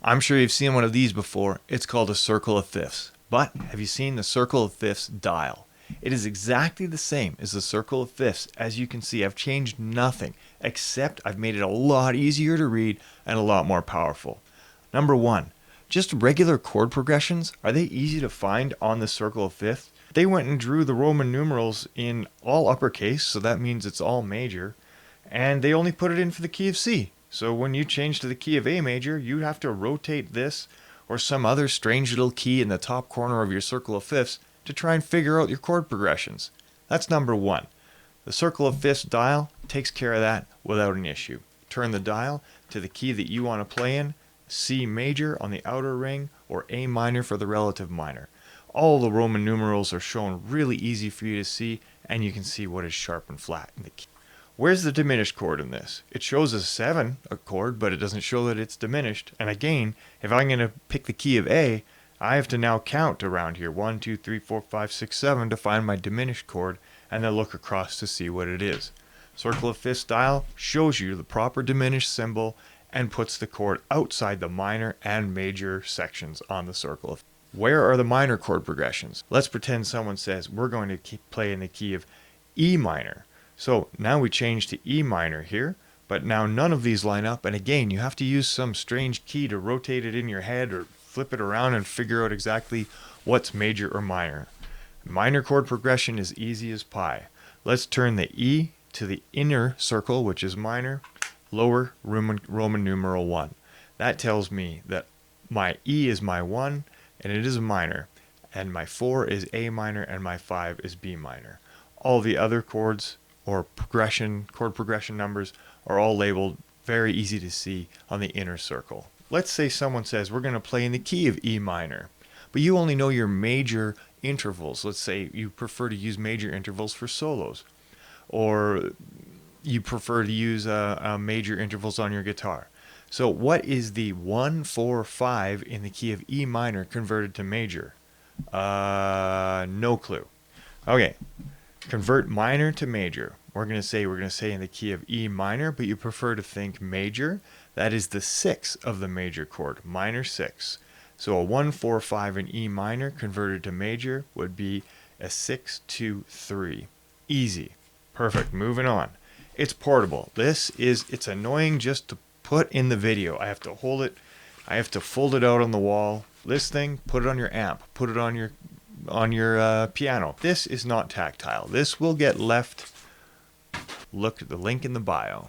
I'm sure you've seen one of these before. It's called a circle of fifths. But have you seen the circle of fifths dial? It is exactly the same as the circle of fifths. As you can see, I've changed nothing, except I've made it a lot easier to read and a lot more powerful. Number one, just regular chord progressions. Are they easy to find on the circle of fifths? They went and drew the Roman numerals in all uppercase, so that means it's all major. And they only put it in for the key of C. So when you change to the key of A major, you'd have to rotate this or some other strange little key in the top corner of your circle of fifths to try and figure out your chord progressions. That's number one. The circle of fifths dial takes care of that without an issue. Turn the dial to the key that you want to play in, C major on the outer ring or A minor for the relative minor. All the Roman numerals are shown really easy for you to see, and you can see what is sharp and flat in the key. Where's the diminished chord in this? It shows a 7 chord, but it doesn't show that it's diminished. And again, if I'm going to pick the key of A, I have to now count around here 1, 2, 3, 4, 5, 6, 7 to find my diminished chord, and then look across to see what it is. Circle of fifths dial shows you the proper diminished symbol and puts the chord outside the minor and major sections on the circle. Where are the minor chord progressions? Let's pretend someone says we're going to play in the key of E minor. So now we change to E minor here, but now none of these line up, and again you have to use some strange key to rotate it in your head or flip it around and figure out exactly what's major or minor. Minor chord progression is easy as pie. Let's turn the E to the inner circle, which is minor, lower Roman numeral 1. That tells me that my E is my 1 and it is a minor, and my 4 is A minor and my 5 is B minor. All the other chords or chord progression numbers are all labeled very easy to see on the inner circle. Let's say someone says we're going to play in the key of E minor, but you only know your major intervals. Let's say you prefer to use major intervals for solos, or you prefer to use major intervals on your guitar. So what is the 1, 4, 5 in the key of E minor converted to major? No clue. Okay. Convert minor to major. We're going to say in the key of E minor, but you prefer to think major. That is the 6 of the major chord, minor 6. So a 1, 4, 5 in E minor converted to major would be a 6, 2, 3. Easy. Perfect. Moving on. It's portable. It's annoying just to put in the video. I have to hold it. I have to fold it out on the wall. This thing, put it on your amp. Put it on your piano. This is not tactile. This will get left. Look at the link in the bio.